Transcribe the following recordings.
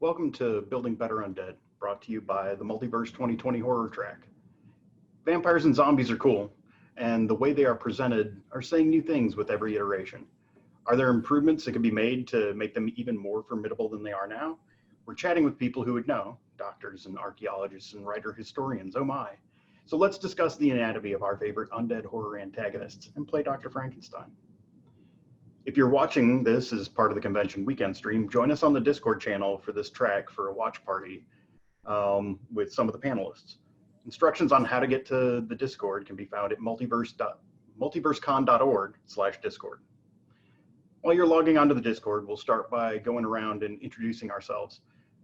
Welcome to Building Better Undead, brought to you by the Multiverse 2020 Horror Track. Vampires and zombies are cool, and the way they are presented are saying new things with every iteration. Are there improvements that can be made to make them even more formidable than they are now? We're chatting with people who would know, doctors and archaeologists and writer historians, oh my. So let's discuss the anatomy of our favorite undead horror antagonists and play Dr. Frankenstein. If you're watching this as part of the convention weekend stream, join us on the Discord channel for this track for a watch party with some of the panelists. Instructions on how to get to the Discord can be found at multiversecon.org/Discord. While you're logging onto the Discord, we'll start by going around and introducing ourselves.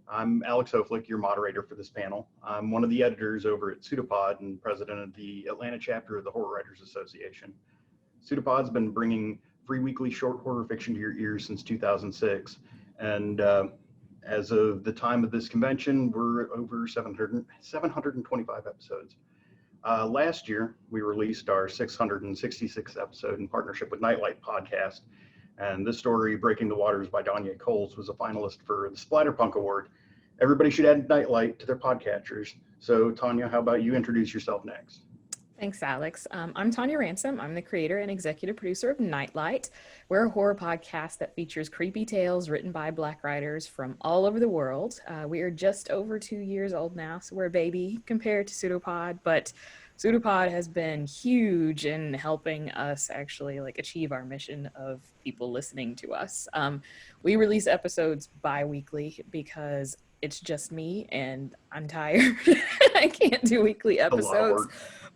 I'm Alex Hofelich, your moderator for this panel. I'm one of the editors over at Pseudopod and president of the Atlanta chapter of the Horror Writers Association. Pseudopod's been bringing free weekly short horror fiction to your ears since 2006. And as of the time of this convention, we're over 725 episodes. Last year, we released our 666th episode in partnership with Nightlight Podcast. And this story, Breaking the Waters by Danya Coles, was a finalist for the Splatterpunk Award. Everybody should add Nightlight to their podcatchers. So Tonia, how about you introduce yourself next? Thanks, Alex. I'm Tonia Ransom. I'm the creator and executive producer of Nightlight. We're a horror podcast that features creepy tales written by Black writers from all over the world. We are just over 2 years old now, so we're a baby compared to Pseudopod, but Pseudopod has been huge in helping us actually achieve our mission of people listening to us. We release episodes bi-weekly because it's just me and I'm tired. I can't do weekly episodes.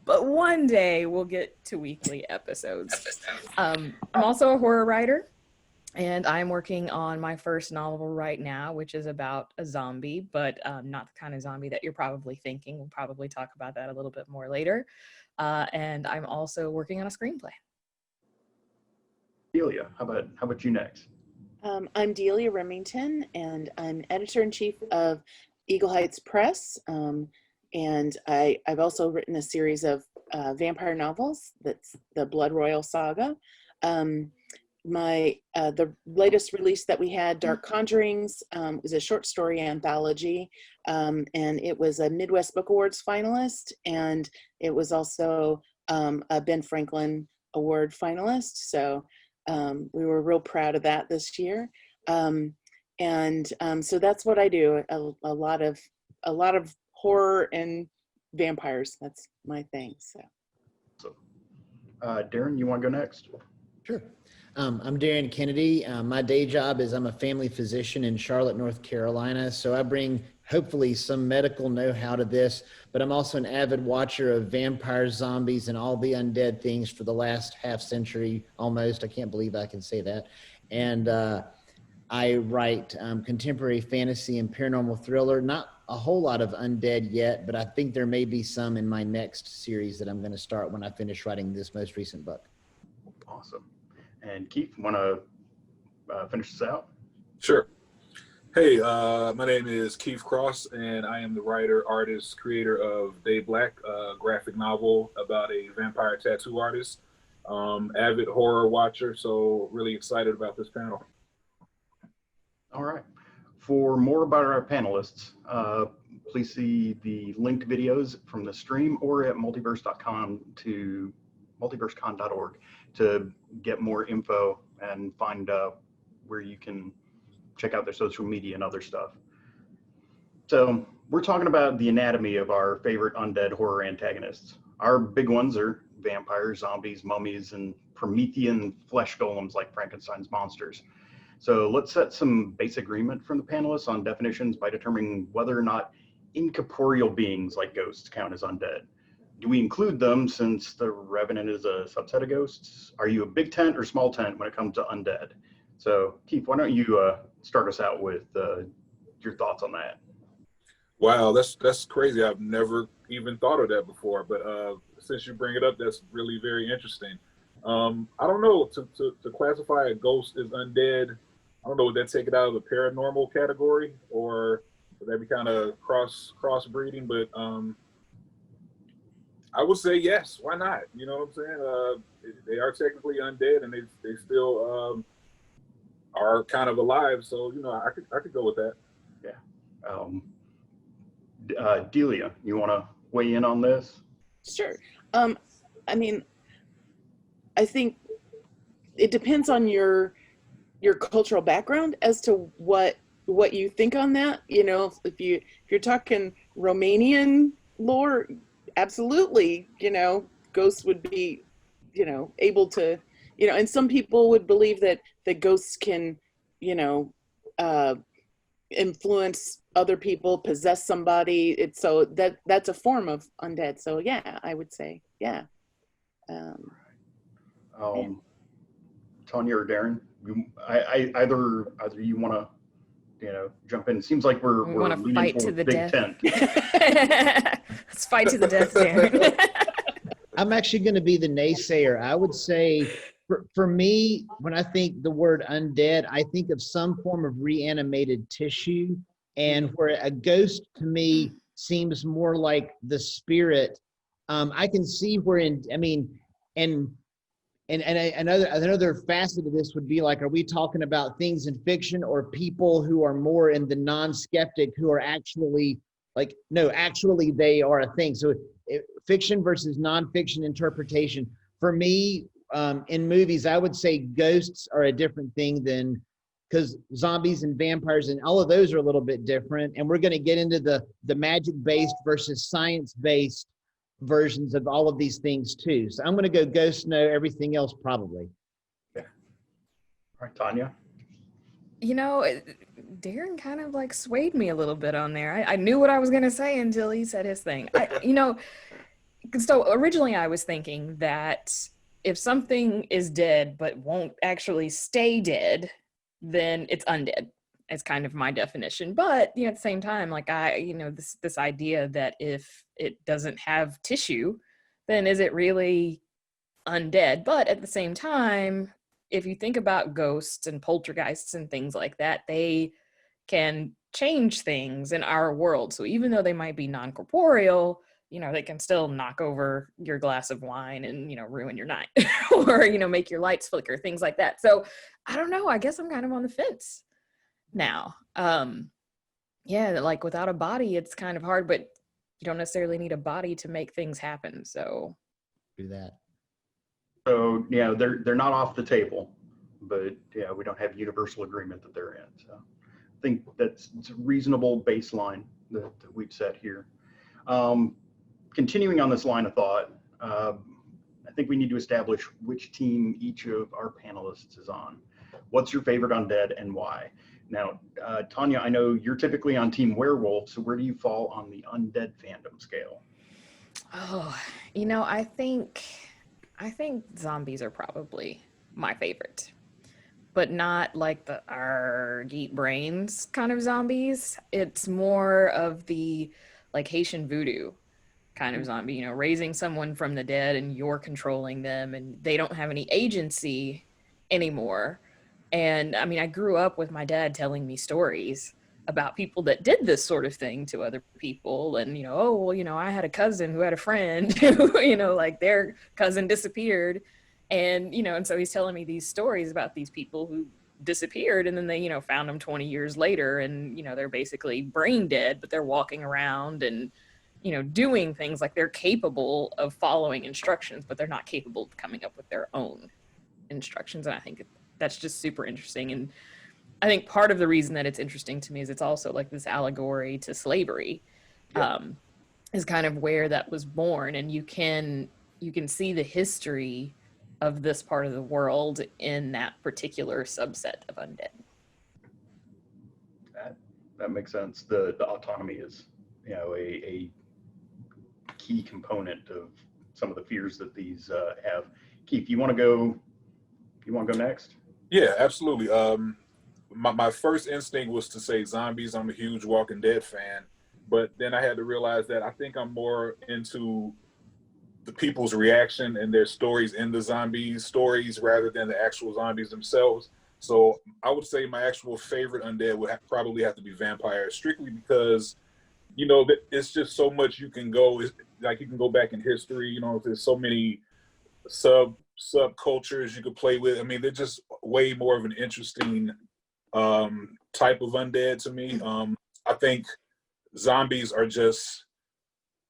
But one day we'll get to weekly episodes. I'm also a horror writer, and I'm working on my first novel right now, which is about a zombie, but not the kind of zombie that you're probably thinking. We'll probably talk about that a little bit more later. And I'm also working on a screenplay. Delia, how about you next? I'm Delia Remington, and I'm editor-in-chief of Eagle Heights Press. And I've also written a series of vampire novels. That's the Blood Royal Saga. The latest release that we had, Dark Conjurings, was a short story anthology, and it was a Midwest Book Awards finalist, and it was also a Ben Franklin Award finalist. So we were real proud of that this year. So that's what I do. A lot of horror and vampires. That's my thing. So Darin, you want to go next? Sure. I'm Darin Kennedy. My day job is I'm a family physician in Charlotte, North Carolina. So I bring hopefully some medical know-how to this, but I'm also an avid watcher of vampires, zombies, and all the undead things for the last half century almost. I can't believe I can say that. And I write contemporary fantasy and paranormal thriller. Not a whole lot of undead yet, but I think there may be some in my next series that I'm going to start when I finish writing this most recent book. Awesome. And KEEF, want to finish this out? Sure. Hey, my name is KEEF Cross, and I am the writer, artist, creator of Day Black, a graphic novel about a vampire tattoo artist. Avid horror watcher, so really excited about this panel. All right. For more about our panelists, please see the linked videos from the stream or at multiversecon.org to get more info and find where you can check out their social media and other stuff. So we're talking about the anatomy of our favorite undead horror antagonists. Our big ones are vampires, zombies, mummies, and Promethean flesh golems like Frankenstein's monsters. So let's set some basic agreement from the panelists on definitions by determining whether or not incorporeal beings like ghosts count as undead. Do we include them since the Revenant is a subset of ghosts? Are you a big tent or small tent when it comes to undead? So KEEF, why don't you start us out with your thoughts on that? Wow, that's crazy. I've never even thought of that before, but since you bring it up, that's really very interesting. I don't know, to classify a ghost as undead, I don't know, would that take it out of the paranormal category, or would that be kind of crossbreeding? But I would say yes. Why not? You know what I'm saying? They are technically undead, and they still are kind of alive. So I could go with that. Yeah. Um, Delia, you want to weigh in on this? Sure. I mean, I think it depends on your cultural background as to what you think on that. You know, if you're talking Romanian lore, absolutely, you know, ghosts would be, you know, able to, you know, and some people would believe that ghosts can, you know, influence other people, possess somebody. It's so that's a form of undead. So yeah, I would say yeah. Yeah. Tonia or Darin, either you want to, you know, jump in. It seems like we're want to leaning fight to toward the big death. tent. Let's fight to the death, Darin. I'm actually going to be the naysayer. I would say for me, when I think the word undead, I think of some form of reanimated tissue, and where a ghost to me seems more like the spirit. I can see where another facet of this would be like, are we talking about things in fiction or people who are more in the non-skeptic who are actually like, no, actually they are a thing. So fiction versus nonfiction interpretation. For me, in movies, I would say ghosts are a different thing than, because zombies and vampires and all of those are a little bit different. And we're going to get into the magic-based versus science-based versions of all of these things too. So I'm going to go ghost, no, everything else probably. Yeah. All right, Tonia. You know, Darin kind of like swayed me a little bit on there. I knew what I was going to say until he said his thing. You know, so originally I was thinking that if something is dead but won't actually stay dead, then it's undead. It's kind of my definition. But you know, at the same time, like this idea that if it doesn't have tissue, then is it really undead? But at the same time, if you think about ghosts and poltergeists and things like that, they can change things in our world. So even though they might be non-corporeal, you know, they can still knock over your glass of wine and, you know, ruin your night or, you know, make your lights flicker, things like that. So I don't know. I guess I'm kind of on the fence now. Yeah, like without a body, it's kind of hard, but you don't necessarily need a body to make things happen. So Do that. So yeah, they're not off the table, but yeah, we don't have universal agreement that they're in. So I think it's a reasonable baseline that we've set here. Continuing on this line of thought, I think we need to establish which team each of our panelists is on. What's your favorite undead and why? Now, Tonia, I know you're typically on Team Werewolf, so where do you fall on the undead fandom scale? Oh, you know, I think zombies are probably my favorite, but not like the eat brains kind of zombies. It's more of the like Haitian voodoo kind of zombie, you know, raising someone from the dead and you're controlling them and they don't have any agency anymore. And I mean, I grew up with my dad telling me stories about people that did this sort of thing to other people. And, you know, oh, well, you know, I had a cousin who had a friend who, you know, like their cousin disappeared. And, you know, and so he's telling me these stories about these people who disappeared and then they, you know, found them 20 years later and, you know, they're basically brain dead, but they're walking around and, you know, doing things like they're capable of following instructions, but they're not capable of coming up with their own instructions. And I think that's just super interesting. And I think part of the reason that it's interesting to me is it's also like this allegory to slavery, is kind of where that was born. And you can see the history of this part of the world in that particular subset of undead. That makes sense. The autonomy is, you know, a key component of some of the fears that these have. Keith, you want to go next? Yeah, absolutely. My first instinct was to say zombies. I'm a huge Walking Dead fan, but then I had to realize that I think I'm more into the people's reaction and their stories in the zombies stories rather than the actual zombies themselves. So I would say my actual favorite undead would probably have to be vampires, strictly because, you know, that it's just so much you can go. Like you can go back in history. You know, there's so many subcultures you could play with. I mean, they're just way more of an interesting type of undead to me. I think zombies are just,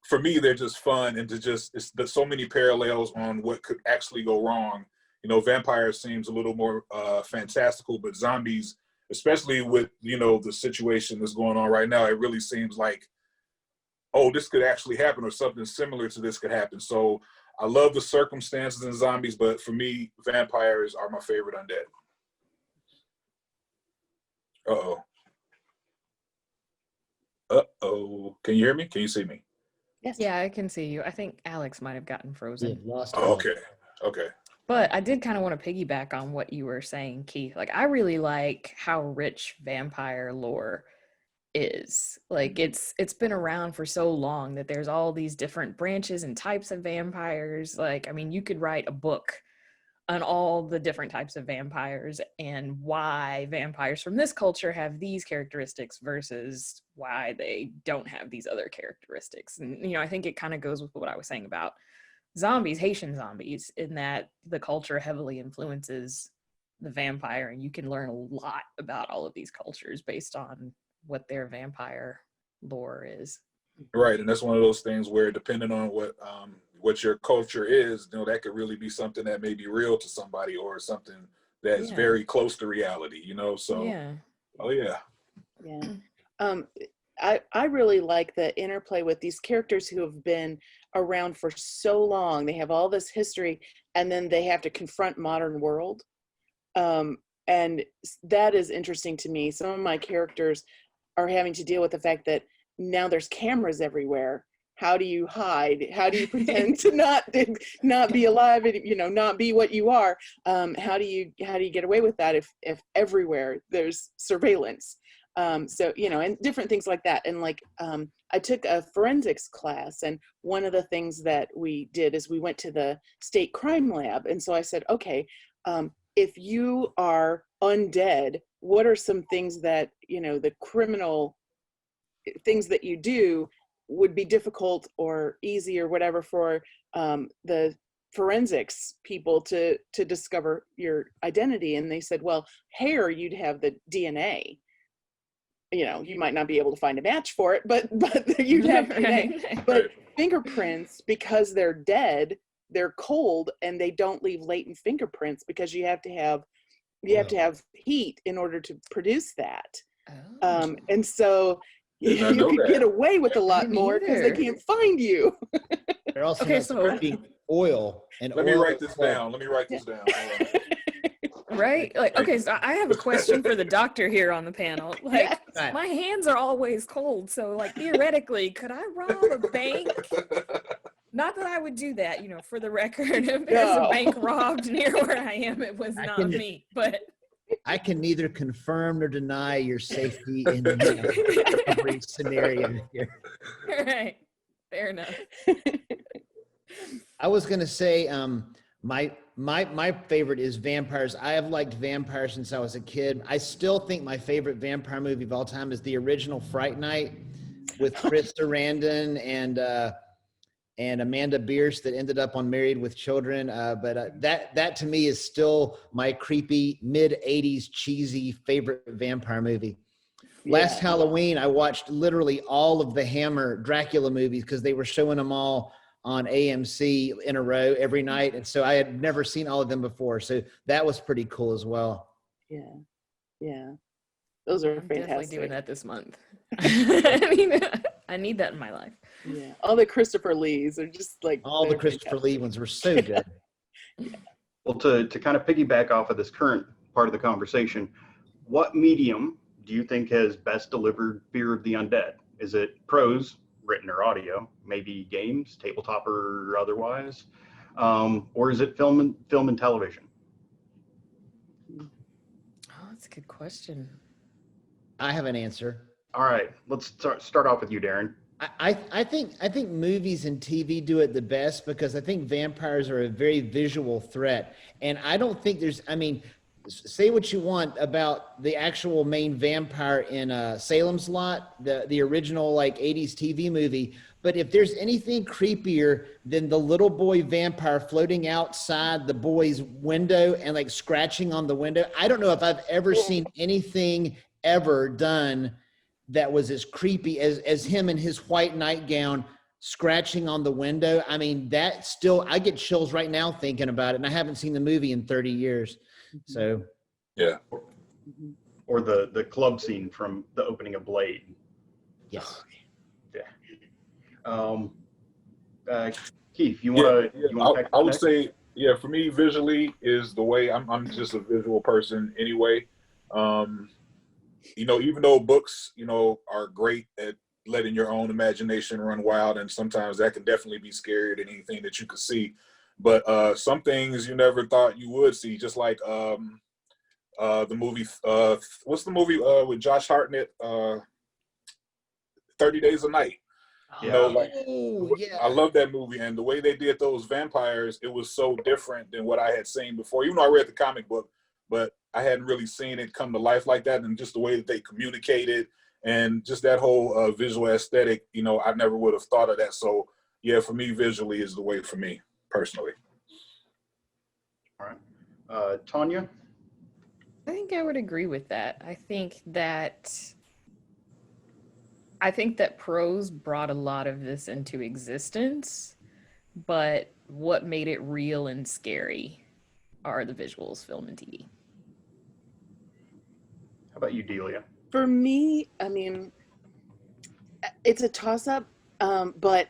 for me, they're just fun, and there's so many parallels on what could actually go wrong. You know, vampires seems a little more fantastical, but zombies, especially with, you know, the situation that's going on right now, it really seems like, oh, this could actually happen, or something similar to this could happen. So I love the circumstances in zombies, but for me, vampires are my favorite undead. Uh-oh. Uh-oh. Can you hear me? Can you see me? Yes. Yeah, I can see you. I think Alex might have gotten frozen. Yeah, lost. Oh, okay. Okay. But I did kind of want to piggyback on what you were saying, Keith. Like, I really like how rich vampire lore is. Like, it's been around for so long that there's all these different branches and types of vampires. Like, I mean, you could write a book on all the different types of vampires and why vampires from this culture have these characteristics versus why they don't have these other characteristics. And, you know, I think it kind of goes with what I was saying about zombies, Haitian zombies, in that the culture heavily influences the vampire, and you can learn a lot about all of these cultures based on what their vampire lore is. Right, and that's one of those things where, depending on what your culture is, you know, that could really be something that may be real to somebody, or something that's very close to reality, you know. So Yeah. Oh yeah. I really like the interplay with these characters who have been around for so long. They have all this history, and then they have to confront modern world. And that is interesting to me. Some of my characters are having to deal with the fact that now there's cameras everywhere. How do you hide? How do you pretend to not be alive and, you know, not be what you are? How do you get away with that if everywhere there's surveillance? So, you know, and different things like that. And like, I took a forensics class, and one of the things that we did is we went to the state crime lab. And so I said, okay, if you are undead, what are some things that, you know, the criminal things that you do would be difficult or easy or whatever for the forensics people to discover your identity? And they said, well, hair, you'd have the DNA. You know, you might not be able to find a match for it, but you'd have DNA. But fingerprints, because they're dead, they're cold, and they don't leave latent fingerprints because you have to have heat in order to produce that. Oh. And so you could get away with a lot more because they can't find you. They're also Okay, not squirting oil and Let oil me write this is down. Let me write this down. Right? Like, okay, so I have a question for the doctor here on the panel. Like, Yes. my hands are always cold, so like theoretically, could I rob a bank? Not that I would do that, you know, for the record. If there's a bank robbed near where I am, it was not me. But I can neither confirm nor deny your safety in every scenario here. all right, fair enough. I was gonna say, my favorite is vampires. I have liked vampires since I was a kid. I still think my favorite vampire movie of all time is the original Fright Night with Chris Sarandon and Amanda Bierce that ended up on Married with Children. But that to me is still my creepy mid-'80s cheesy favorite vampire movie. Last Halloween, I watched literally all of the Hammer Dracula movies because they were showing them all on AMC in a row every night. And so I had never seen all of them before. So that was pretty cool as well. Yeah. Those are I'm fantastic. definitely doing that this month. I mean, I need that in my life. Yeah. All the Christopher Lees are just like All the Christopher Lee ones were so good. Well, to kind of piggyback off of this current part of the conversation, what medium do you think has best delivered Fear of the Undead? Is it prose, written or audio, maybe games, tabletop or otherwise, or is it film and television? Oh, that's a good question. I have an answer. All right, let's start off with you, Darin. I think movies and TV do it the best because I think vampires are a very visual threat. And I don't think say what you want about the actual main vampire in Salem's Lot, the original like 80s TV movie. But if there's anything creepier than the little boy vampire floating outside the boy's window and like scratching on the window, I don't know if I've ever seen anything ever done that was as creepy as him in his white nightgown scratching on the window. I mean, that still, I get chills right now thinking about it, and I haven't seen the movie in 30 years. So, Yeah. Or the club scene from the opening of Blade. yes. Keith, you want to? I would say, yeah, for me, visually is the way. I'm just a visual person anyway. You know, even though books, you know, are great at letting your own imagination run wild, and sometimes that can definitely be scarier than anything that you could see. But some things you never thought you would see, just like the movie. What's the movie with Josh Hartnett? 30 Days a Night. You know, like, I love that movie, and the way they did those vampires, it was so different than what I had seen before. Even though I read the comic book, but I hadn't really seen it come to life like that, and just the way that they communicated, and just that whole visual aesthetic. You know, I never would have thought of that. So, yeah, for me, visually is the way for me personally. All right, Tonia. I think I would agree with that. I think that prose brought a lot of this into existence, but what made it real and scary are the visuals, film, and TV. How about you, Delia? For me, I mean, it's a toss-up, but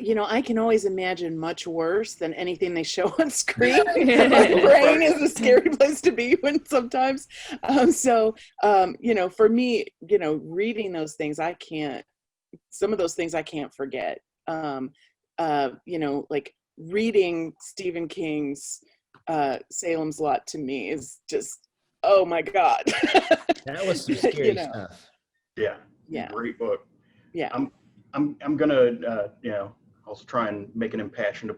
you know, I can always imagine much worse than anything they show on screen. My brain is a scary place to be when sometimes. You know, for me, you know, reading those things, some of those things I can't forget. You know, like reading Stephen King's Salem's Lot to me is just, oh my God. That was some scary stuff. Yeah. Great book. Yeah. I'm gonna you know, I'll try and make an impassioned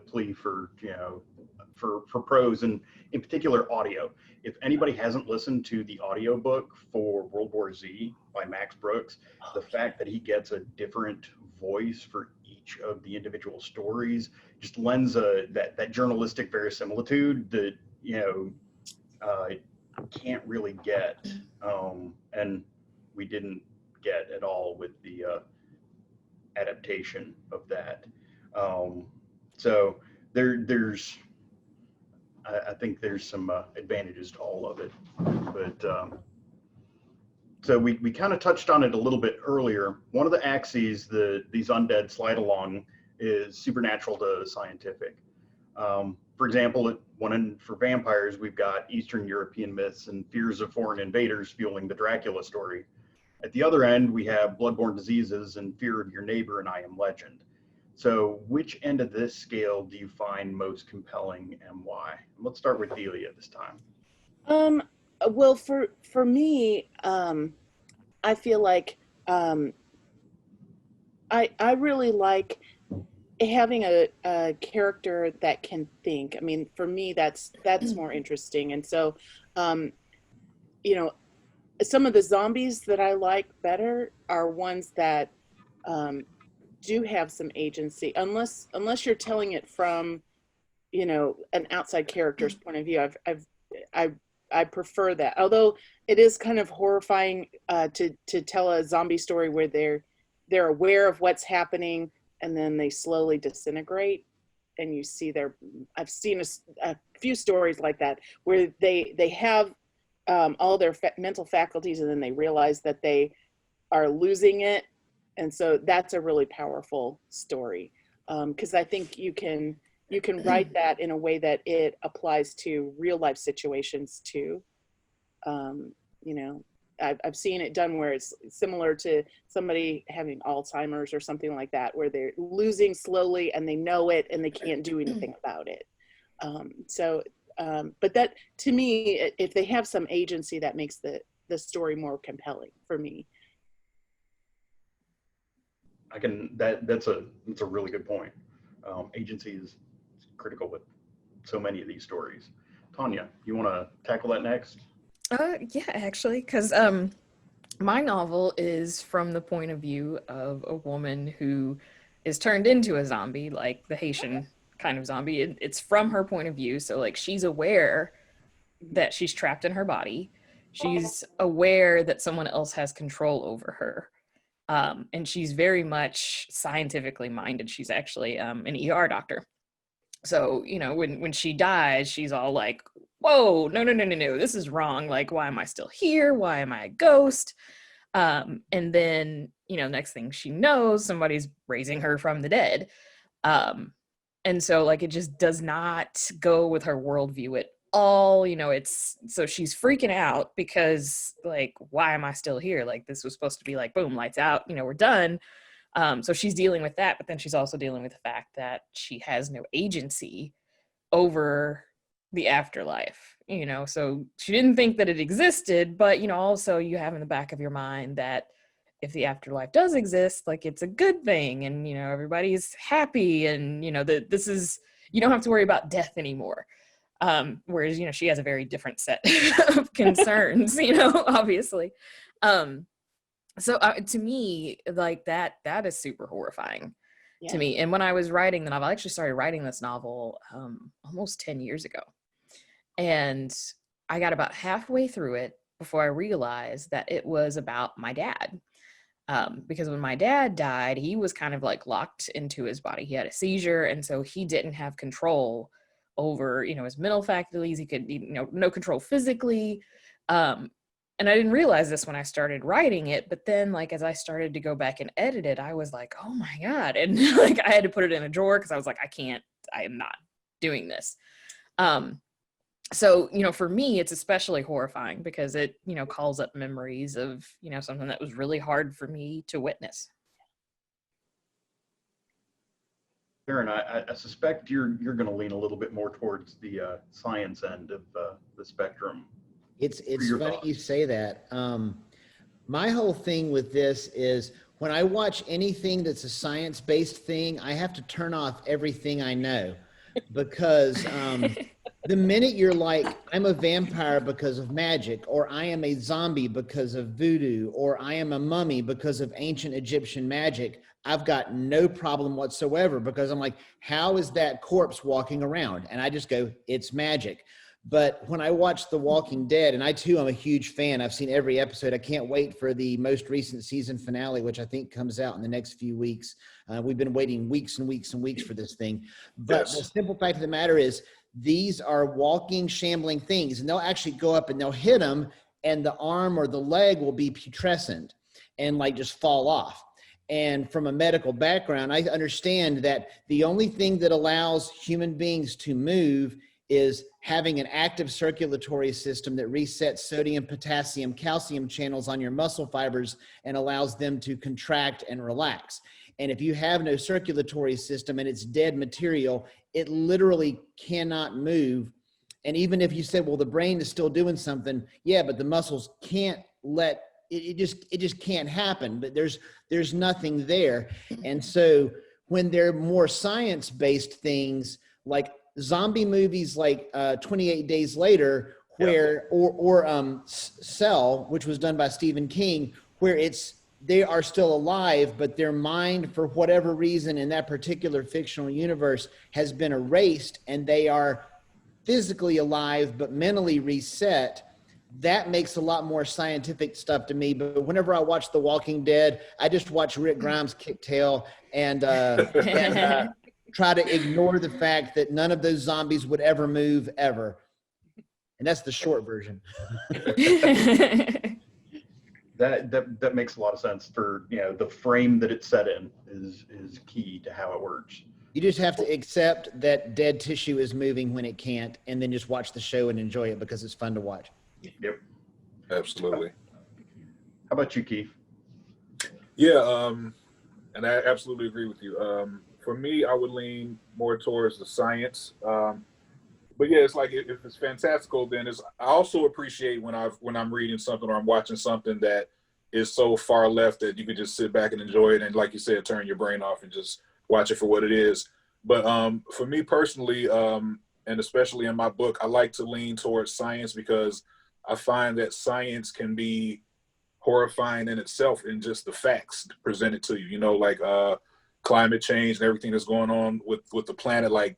plea for, you know, for prose and in particular audio. If anybody hasn't listened to the audiobook for World War Z by Max Brooks, the fact that he gets a different voice for each of the individual stories just lends that journalistic verisimilitude that, you know, can't really get, and we didn't get at all with the adaptation of that. So there's I think there's some advantages to all of it, but so we kind of touched on it a little bit earlier. One of the axes that these undead slide along is supernatural to scientific. For example, for vampires, we've got Eastern European myths and fears of foreign invaders fueling the Dracula story. At the other end, we have bloodborne diseases and fear of your neighbor and I Am Legend. So which end of this scale do you find most compelling and why? Let's start with Delia this time. Well, for me, I feel like I really like having a character that can think. I mean, for me, that's more interesting. And so, you know, some of the zombies that I like better are ones that do have some agency, unless you're telling it from, you know, an outside character's point of view. I prefer that, although it is kind of horrifying to tell a zombie story where they're aware of what's happening and then they slowly disintegrate, and you see I've seen a few stories like that where they have all their mental faculties and then they realize that they are losing it. And so that's a really powerful story, because I think you can write that in a way that it applies to real life situations too. You know, I've seen it done where it's similar to somebody having Alzheimer's or something like that, where they're losing slowly and they know it and they can't do anything about it. But that, to me, if they have some agency, that makes the story more compelling for me. That's a really good point. Agency is critical with so many of these stories. Tonia, you want to tackle that next? Yeah, actually, because my novel is from the point of view of a woman who is turned into a zombie, like the Haitian kind of zombie. It's from her point of view, so like she's aware that she's trapped in her body. she's aware that someone else has control over her. And she's very much scientifically minded. She's actually an ER doctor. So, you know, when she dies, she's all like, whoa, no, this is wrong. Like, why am I still here? Why am I a ghost? And then, you know, next thing she knows, somebody's raising her from the dead. And so, like, it just does not go with her worldview at all. You know, so she's freaking out because, like, why am I still here? Like, this was supposed to be like, boom, lights out, you know, we're done. So she's dealing with that, but then she's also dealing with the fact that she has no agency over the afterlife, you know, so she didn't think that it existed, but, you know, also you have in the back of your mind that if the afterlife does exist, like, it's a good thing, and, you know, everybody's happy, and, you know, that this is, you don't have to worry about death anymore. Whereas, you know, she has a very different set of concerns, you know, obviously. So to me, like, that is super horrifying to me. And when I was writing the novel, I actually started writing this novel almost 10 years ago. And I got about halfway through it before I realized that it was about my dad. Because when my dad died, he was kind of like locked into his body. He had a seizure, and so he didn't have control over, you know, his mental faculties. He could, you know, no control physically. And I didn't realize this when I started writing it, but then, like, as I started to go back and edit it, I was like, oh my God. And like, I had to put it in a drawer because I was like, I am not doing this. So, you know, for me, it's especially horrifying because it, you know, calls up memories of, you know, something that was really hard for me to witness. Darin, I suspect you're going to lean a little bit more towards the science end of the spectrum. It's funny you say that. My whole thing with this is when I watch anything that's a science-based thing, I have to turn off everything I know, because the minute you're like, I'm a vampire because of magic, or I am a zombie because of voodoo, or I am a mummy because of ancient Egyptian magic, I've got no problem whatsoever, because I'm like, how is that corpse walking around? And I just go, it's magic. But when I watch The Walking Dead, and I too am a huge fan, I've seen every episode. I can't wait for the most recent season finale, which I think comes out in the next few weeks. We've been waiting weeks and weeks and weeks for this thing. But the simple fact of the matter is, these are walking, shambling things, and they'll actually go up and they'll hit them, and the arm or the leg will be putrescent and like just fall off. And from a medical background, I understand that the only thing that allows human beings to move is having an active circulatory system that resets sodium, potassium, calcium channels on your muscle fibers and allows them to contract and relax. And if you have no circulatory system and it's dead material, it literally cannot move. And even if you said, well, the brain is still doing something, yeah, but the muscles can't let it just can't happen. But there's nothing there. And so when they're more science-based things like zombie movies like 28 Days Later, where or Cell, which was done by Stephen King, where they are still alive, but their mind, for whatever reason in that particular fictional universe, has been erased, and they are physically alive but mentally reset. That makes a lot more scientific stuff to me. But whenever I watch The Walking Dead, I just watch Rick Grimes kick tail and try to ignore the fact that none of those zombies would ever move ever. And that's the short version. That makes a lot of sense. For, you know, the frame that it's set in is key to how it works. You just have to accept that dead tissue is moving when it can't, and then just watch the show and enjoy it because it's fun to watch. Yep. Absolutely. How about you, KEEF? Yeah, and I absolutely agree with you. For me, I would lean more towards the science. But yeah, it's like if it's fantastical, then I also appreciate when I'm reading something or I'm watching something that is so far left that you can just sit back and enjoy it, and like you said, turn your brain off and just watch it for what it is. But for me personally, and especially in my book, I like to lean towards science because I find that science can be horrifying in itself in just the facts presented to you. You know, like climate change and everything that's going on with the planet, like.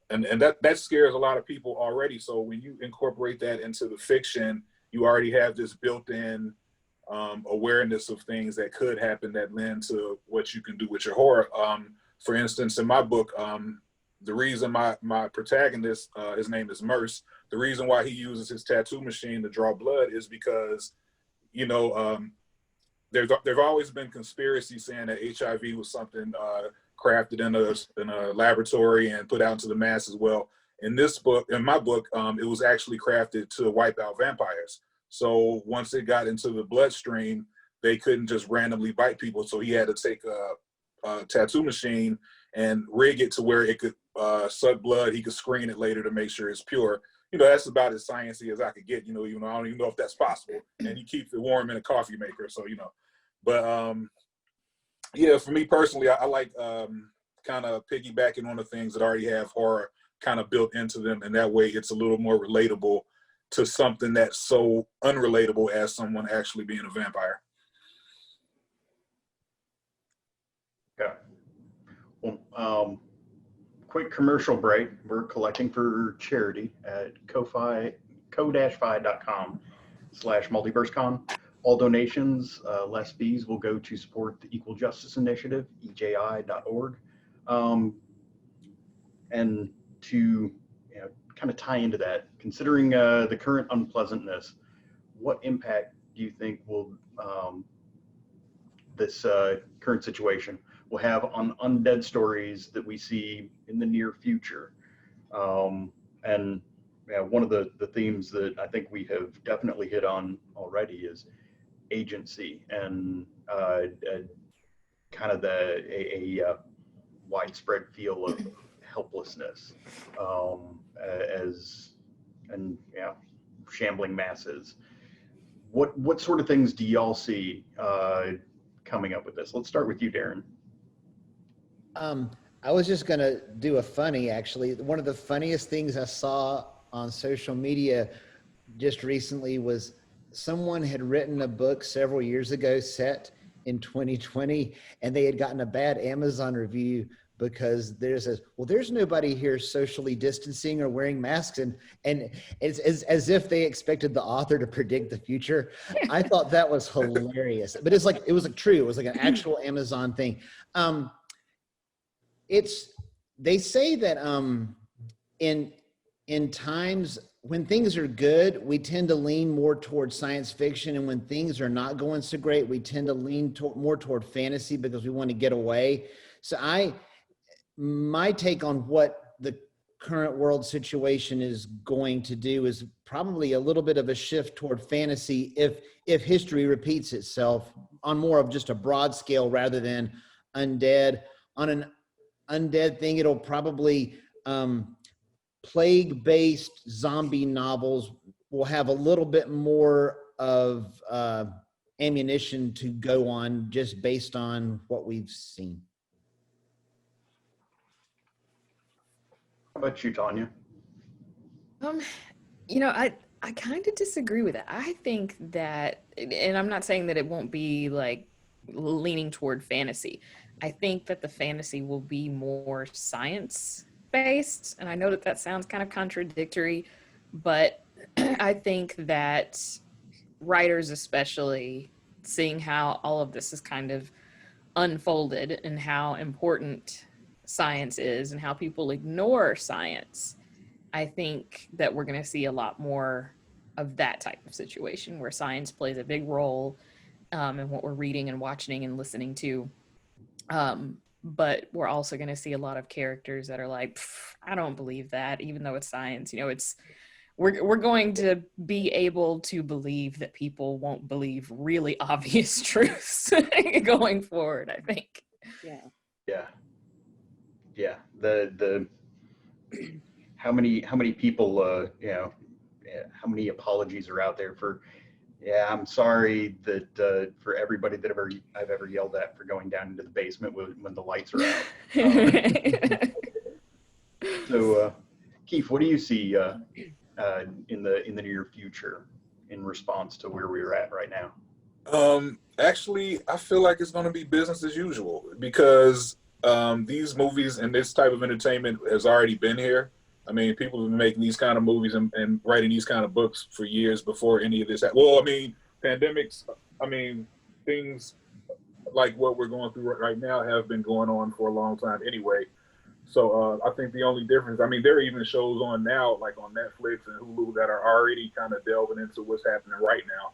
And that scares a lot of people already. So when you incorporate that into the fiction you already have this built-in awareness of things that could happen that lend to what you can do with your horror. For instance, in my book, the reason my protagonist, his name is Merce, the reason why he uses his tattoo machine to draw blood is because, you know, there've always been conspiracy saying that HIV was something crafted in a laboratory and put out into the masses. Well, in my book, it was actually crafted to wipe out vampires. So once it got into the bloodstream, they couldn't just randomly bite people. So he had to take a tattoo machine and rig it to where it could suck blood. He could screen it later to make sure it's pure. You know, that's about as sciencey as I could get. You know, even though I don't even know if that's possible. And he keeps it warm in a coffee maker. So, you know, but yeah, for me personally, I like kind of piggybacking on the things that already have horror kind of built into them, and that way it's a little more relatable to something that's so unrelatable as someone actually being a vampire. Okay. Well, quick commercial break. We're collecting for charity at co-fi.com/multiversecon. All donations, less fees, will go to support the Equal Justice Initiative, EJI.org. And to kind of tie into that, considering the current unpleasantness, what impact do you think will this current situation will have on undead stories that we see in the near future? And one of the themes that I think we have definitely hit on already is agency and kind of a widespread feel of helplessness shambling masses. What sort of things do y'all see coming up with this? Let's start with you, Darin. I was just going to do a funny, actually. One of the funniest things I saw on social media just recently was someone had written a book several years ago set in 2020, and they had gotten a bad Amazon review because there's nobody here socially distancing or wearing masks, and it's as if they expected the author to predict the future. I thought that was hilarious, but it was true. It was like an actual Amazon thing. They say that in times when things are good, we tend to lean more towards science fiction, and when things are not going so great, we tend to lean more toward fantasy because we want to get away. So my take on what the current world situation is going to do is probably a little bit of a shift toward fantasy if history repeats itself on more of just a broad scale rather than undead. On an undead thing, it'll probably plague-based zombie novels will have a little bit more of ammunition to go on just based on what we've seen. How about you, Tonia? I kind of disagree with that. I think that, and I'm not saying that it won't be like leaning toward fantasy. I think that the fantasy will be more science-based, and I know that sounds kind of contradictory, but I think that writers, especially, seeing how all of this is kind of unfolded and how important science is and how people ignore science, I think that we're going to see a lot more of that type of situation where science plays a big role in what we're reading and watching and listening to. But we're also going to see a lot of characters that are like, I don't believe that, even though it's science. We're going to be able to believe that people won't believe really obvious truths going forward, I think. Yeah. The how many people how many apologies are out there for I'm sorry that for everybody that I've ever yelled at for going down into the basement when the lights are out. So Keith, what do you see in the near future in response to where we're at right now? Actually, I feel like it's going to be business as usual because these movies and this type of entertainment has already been here. I mean, people have been making these kind of movies and writing these kind of books for years before any of this. Well, I mean, pandemics, I mean, things like what we're going through right now have been going on for a long time anyway. So I think the only difference, I mean, there are even shows on now, like on Netflix and Hulu, that are already kind of delving into what's happening right now.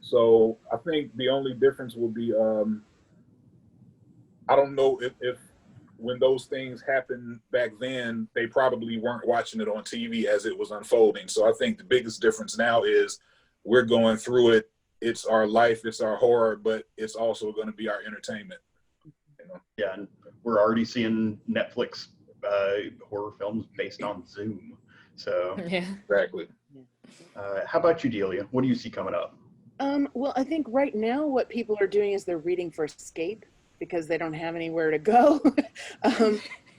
So I think the only difference will be, I don't know if when those things happened back then, they probably weren't watching it on TV as it was unfolding. So I think the biggest difference now is we're going through it. It's our life, it's our horror, but it's also going to be our entertainment. You know? Yeah, and we're already seeing Netflix horror films based on Zoom. So Yeah. Exactly. how about you, Delia? What do you see coming up? Well, I think right now what people are doing is they're reading for escape because they don't have anywhere to go.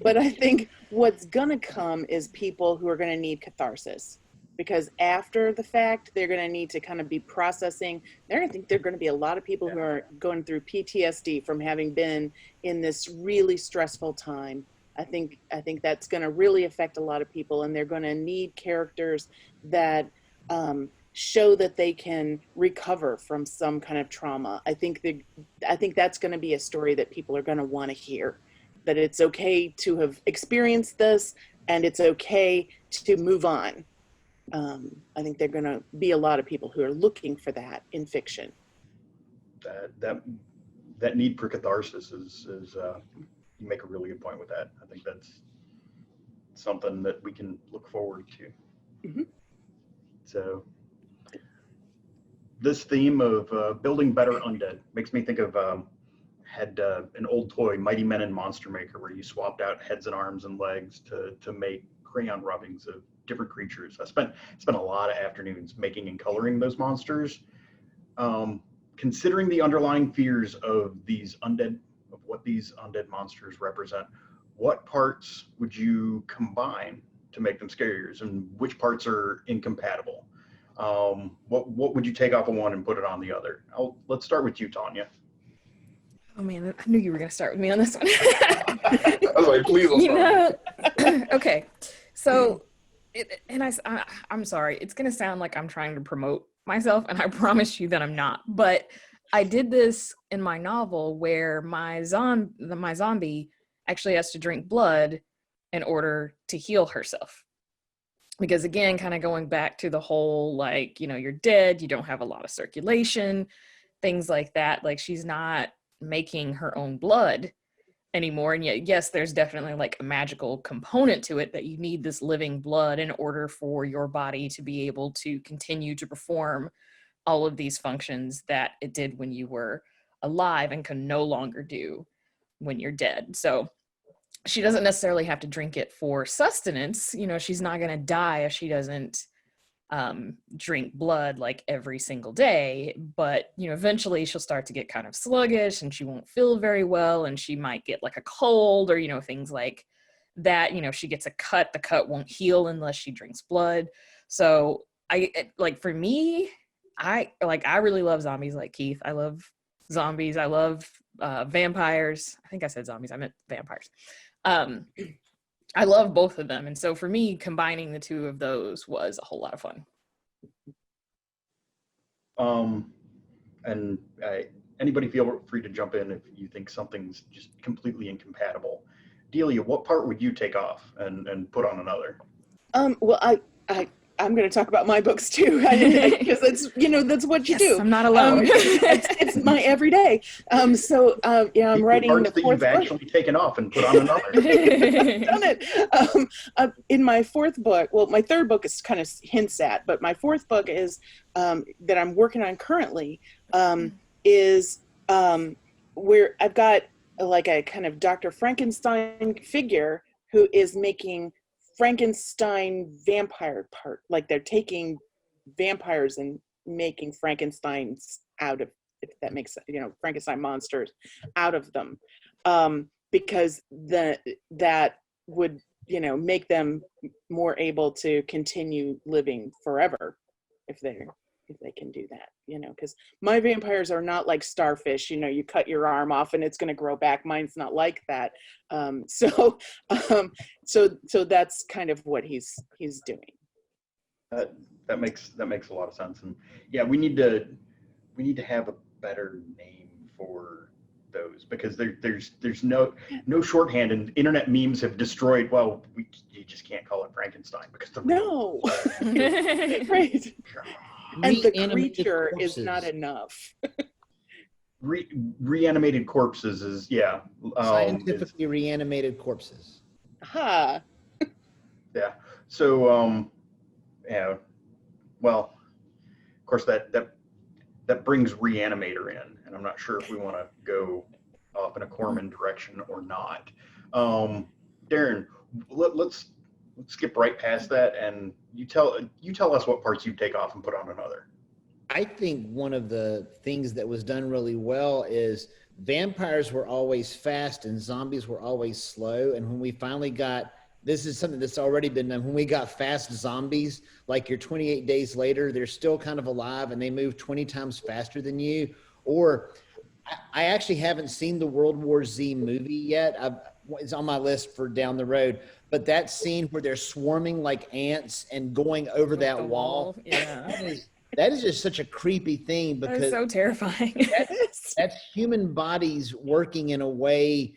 But I think what's gonna come is people who are gonna need catharsis, because after the fact, they're gonna need to kind of be processing. I think there are gonna be a lot of people who are going through PTSD from having been in this really stressful time. I think that's gonna really affect a lot of people, and they're gonna need characters that show that they can recover from some kind of trauma. I think that's going to be a story that people are going to want to hear, that it's okay to have experienced this and it's okay to move on. I think there are going to be a lot of people who are looking for that in fiction. That need for catharsis is you make a really good point with that. I think that's something that we can look forward to. Mm-hmm. So this theme of building better undead makes me think of had an old toy, Mighty Men and Monster Maker, where you swapped out heads and arms and legs to make crayon rubbings of different creatures. I spent a lot of afternoons making and coloring those monsters. Considering the underlying fears of these undead, of what these undead monsters represent, what parts would you combine to make them scarier, and which parts are incompatible? What would you take off of one and put it on the other? Let's start with you, Tonia. Oh man, I knew you were gonna start with me on this one. I was like, please don't start. Okay, so I'm sorry. It's gonna sound like I'm trying to promote myself, and I promise you that I'm not. But I did this in my novel where my zombie actually has to drink blood in order to heal herself. Because again, kind of going back to the whole, like, you know, you're dead, you don't have a lot of circulation, things like that. Like, she's not making her own blood anymore. And yet, yes, there's definitely like a magical component to it that you need this living blood in order for your body to be able to continue to perform all of these functions that it did when you were alive and can no longer do when you're dead. So she doesn't necessarily have to drink it for sustenance. You know, she's not going to die if she doesn't drink blood like every single day. But, you know, eventually she'll start to get kind of sluggish and she won't feel very well. And she might get like a cold or, you know, things like that. You know, if she gets a cut, the cut won't heal unless she drinks blood. So for me, I really love zombies like Keith. I love zombies. I love vampires. I think I said zombies. I meant vampires. I love both of them. And so for me, combining the two of those was a whole lot of fun. And anybody feel free to jump in if you think something's just completely incompatible. Delia, what part would you take off and put on another? Well, I'm going to talk about my books too, because that's, you know, that's what you do. I'm not alone. It's my everyday. I'm writing the fourth you've book. actually taken off and put on another. Done it. In my fourth book, well, my third book is kind of hints at, but my fourth book is that I'm working on currently is where I've got like a kind of Dr. Frankenstein figure who is making Frankenstein vampire part, like they're taking vampires and making Frankensteins out of, if that makes sense, you know, Frankenstein monsters out of them, because that would, you know, make them more able to continue living forever if they're if they can do that, you know, because my vampires are not like starfish, you know, you cut your arm off and it's going to grow back. Mine's not like that. So that's kind of what he's doing. That makes a lot of sense. And yeah, we need to have a better name for those, because there's no shorthand, and internet memes have destroyed. Well, you just can't call it Frankenstein because no. Right. And the creature is not enough. Reanimated corpses is, yeah. Scientifically reanimated corpses. Huh. Yeah. So, yeah. Well, of course that brings Reanimator in, and I'm not sure if we want to go off in a Corman direction or not. Darin, let's skip right past that, and you tell us what parts you take off and put on another. I think one of the things that was done really well is vampires were always fast and zombies were always slow. And when we finally got, this is something that's already been done, when we got fast zombies, like your 28 days later, they're still kind of alive and they move 20 times faster than you. Or I actually haven't seen the World War Z movie yet. It's on my list for down the road. But that scene where they're swarming like ants and going over that wall, yeah, that is just such a creepy thing, because that is so terrifying. that's human bodies working in a way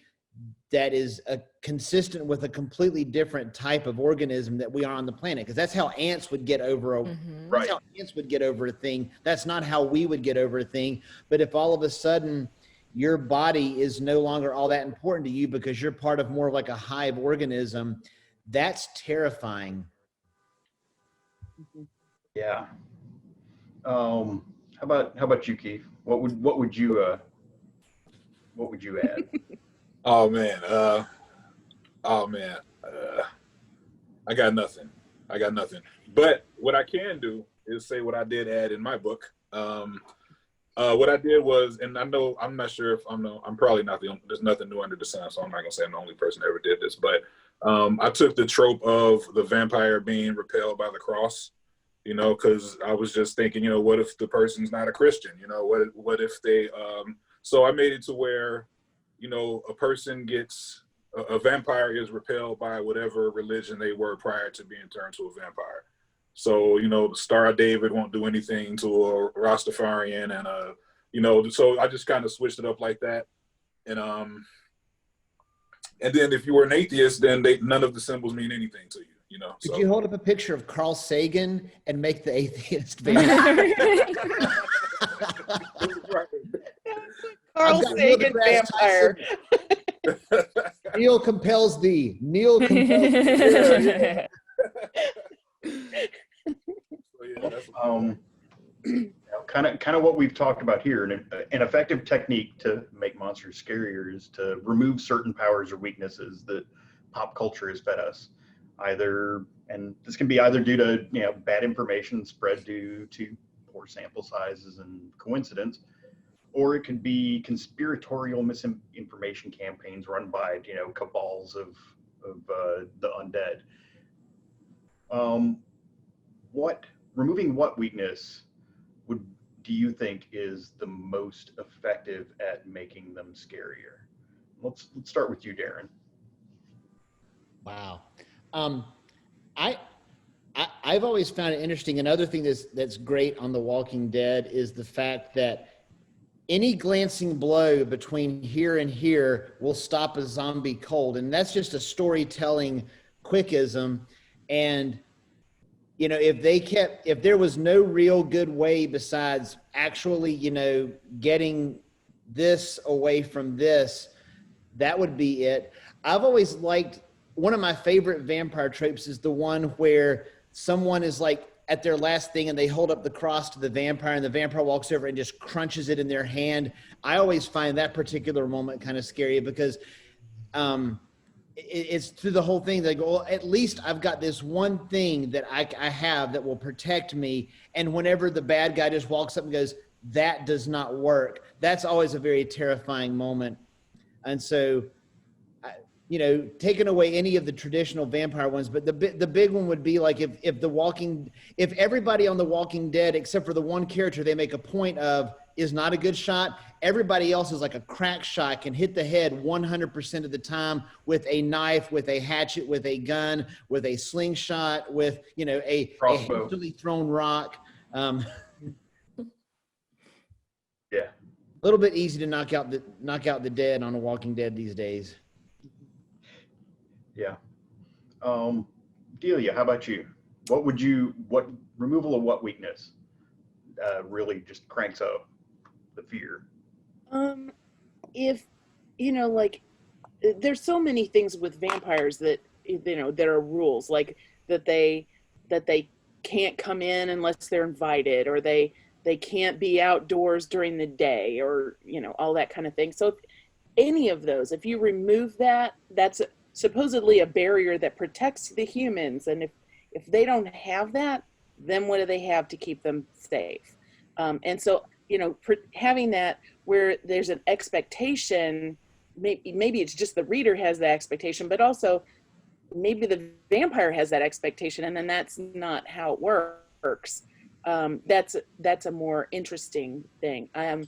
that is consistent with a completely different type of organism that we are on the planet. Because that's how ants would get over that's how ants would get over a thing. That's not how we would get over a thing. But if all of a sudden your body is no longer all that important to you because you're part of more like a hive organism, that's terrifying. Yeah. How about you, Keith? What would you add? Oh man. I got nothing. But what I can do is say what I did add in my book. What I did was, and I'm not sure if I'm probably not the only, there's nothing new under the sun, so I'm not gonna say I'm the only person that ever did this, but I took the trope of the vampire being repelled by the cross, you know, because I was just thinking, you know, what if the person's not a Christian? You know, what if they, so I made it to where, you know, a vampire is repelled by whatever religion they were prior to being turned to a vampire. So, you know, the Star of David won't do anything to a Rastafarian, and you know, so I just kind of switched it up like that. And then if you were an atheist, then none of the symbols mean anything to you, you know. Could you hold up a picture of Carl Sagan and make the atheist vampire? Carl Sagan vampire. Neil compels thee. Neil compels thee. Kind of what we've talked about here. An effective technique to make monsters scarier is to remove certain powers or weaknesses that pop culture has fed us. And this can be either due to, you know, bad information spread due to poor sample sizes and coincidence, or it could be conspiratorial misinformation campaigns run by, you know, cabals of the undead. Removing what weakness do you think is the most effective at making them scarier? Let's start with you, Darin. Wow. I've always found it interesting. Another thing that's great on The Walking Dead is the fact that any glancing blow between here and here will stop a zombie cold. And that's just a storytelling quickism. And, you know, if there was no real good way besides actually, you know, getting this away from this, that would be it. I've always liked, one of my favorite vampire tropes is the one where someone is like at their last thing and they hold up the cross to the vampire and the vampire walks over and just crunches it in their hand. I always find that particular moment kind of scary because it's through the whole thing. They go, well, at least I've got this one thing that I have that will protect me. And whenever the bad guy just walks up and goes, that does not work, that's always a very terrifying moment. And so you know, taking away any of the traditional vampire ones, but the big one would be like if everybody on The Walking Dead, except for the one character they make a point of, is not a good shot, everybody else is like a crack shot, can hit the head 100% of the time with a knife, with a hatchet, with a gun, with a slingshot, with, you know, a hastily thrown rock. Yeah. A little bit easy to knock out the dead on The Walking Dead these days. Yeah. Delia, how about you? What removal of what weakness really just cranks up the fear? If, you know, like, there's so many things with vampires that, you know, there are rules, like that they can't come in unless they're invited, or they can't be outdoors during the day, or, you know, all that kind of thing. So if any of those, if you remove that, that's supposedly a barrier that protects the humans. And if they don't have that, then what do they have to keep them safe? And so, you know, having that where there's an expectation, maybe it's just the reader has the expectation, but also maybe the vampire has that expectation, and then that's not how it works. That's a more interesting thing. I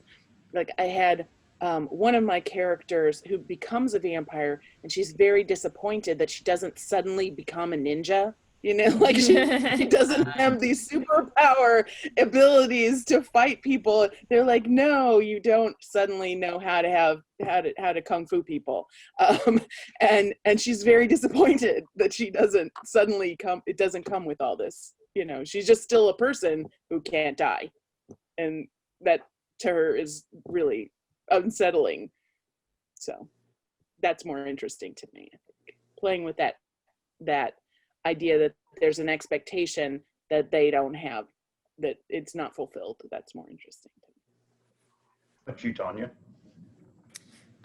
had one of my characters who becomes a vampire, and she's very disappointed that she doesn't suddenly become a ninja. You know, like she doesn't have these superpower abilities to fight people. They're like, no, you don't suddenly know how to kung fu people, and she's very disappointed that she doesn't suddenly come. It doesn't come with all this. You know, she's just still a person who can't die, and that to her is really unsettling. So that's more interesting to me, I think. Playing with that idea that there's an expectation that they don't have, that it's not fulfilled. That's more interesting to me. What's you, Tonia?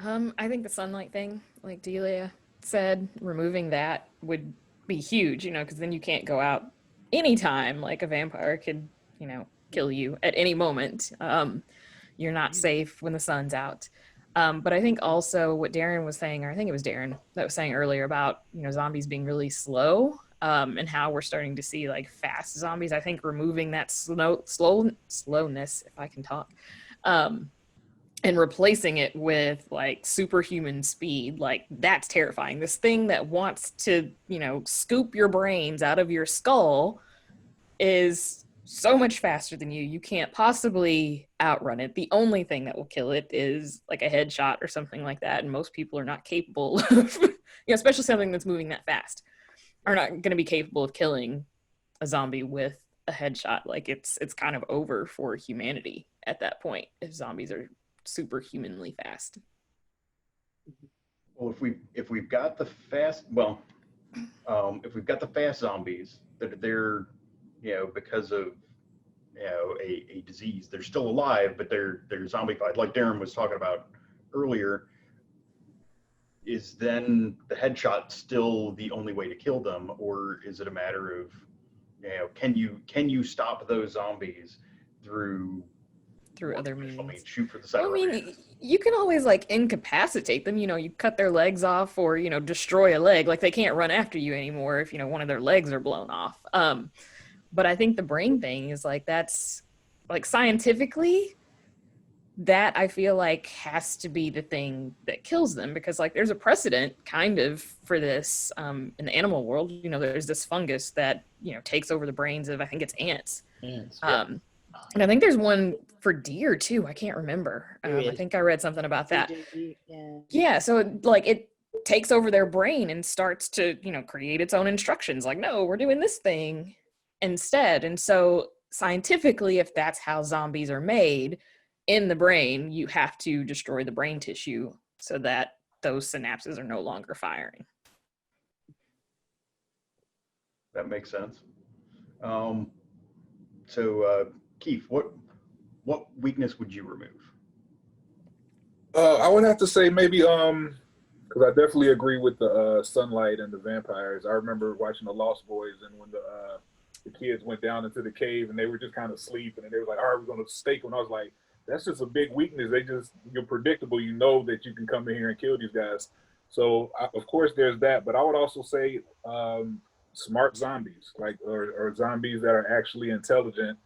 I think the sunlight thing, like Delia said, removing that would be huge, you know, because then you can't go out anytime. Like a vampire could, you know, kill you at any moment. You're not safe when the sun's out. But I think also what Darin was saying, or I think it was Darin that was saying earlier about, you know, zombies being really slow, and how we're starting to see like fast zombies. I think removing that slowness, if I can talk, and replacing it with like superhuman speed, like that's terrifying. This thing that wants to, you know, scoop your brains out of your skull is so much faster than you. You can't possibly outrun it. The only thing that will kill it is like a headshot or something like that. And most people are not capable of, you know, especially something that's moving that fast, are not going to be capable of killing a zombie with a headshot. Like it's kind of over for humanity at that point if zombies are superhumanly fast. Well, if we've got the fast, if we've got the fast zombies that they're, you know, because of, you know, a disease, they're still alive, but they're zombified, like Darin was talking about earlier, is then the headshot still the only way to kill them, or is it a matter of, you know, can you stop those zombies through other means? I mean, shoot for the side. Well, I mean, you can always like incapacitate them, you know, you cut their legs off, or, you know, destroy a leg. Like they can't run after you anymore if, you know, one of their legs are blown off. But I think the brain thing is like, that's like scientifically, that I feel like has to be the thing that kills them, because like there's a precedent kind of for this in the animal world. You know, there's this fungus that, you know, takes over the brains of, I think it's ants. And I think there's one for deer too. I can't remember. I think I read something about that. Yeah. So like it takes over their brain and starts to, you know, create its own instructions. Like, no, we're doing this thing instead. And so scientifically, if that's how zombies are made in the brain, you have to destroy the brain tissue so that those synapses are no longer firing. That makes sense. So Keith, what weakness would you remove? I would have to say maybe because I definitely agree with the sunlight and the vampires. I remember watching the Lost Boys, and when the kids went down into the cave and they were just kind of sleeping, and they were like, "All right, we're going to stake them." I was like, that's just a big weakness. You're predictable. You know that you can come in here and kill these guys. So of course there's that, but I would also say smart zombies, like or zombies that are actually intelligent.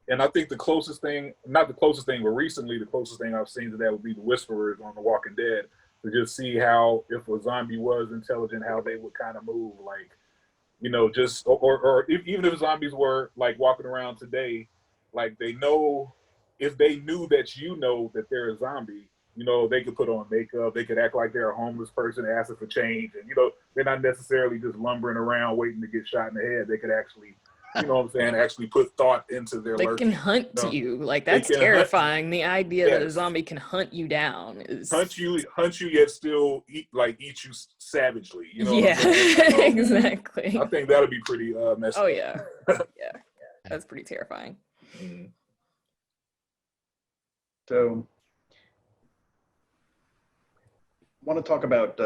And I think the closest thing, not the closest thing, but recently the closest thing I've seen to that would be the Whisperers on The Walking Dead, to just see how, if a zombie was intelligent, how they would kind of move, like, you know, just, or even if zombies were like walking around today, like they know, if they knew that you know that they're a zombie, you know, they could put on makeup, they could act like they're a homeless person asking for change, and, you know, they're not necessarily just lumbering around waiting to get shot in the head. They could actually, you know what I'm saying, actually put thought into their They lurking. can hunt You know? you. Like, They that's can hunt. terrifying. The idea that a Yes. zombie can hunt you down is hunt you, yet still eat you savagely. You know yeah, what I'm saying? So exactly. I think that'll be pretty messed Oh up. yeah, yeah, that's pretty terrifying. Mhm. So, I want to talk about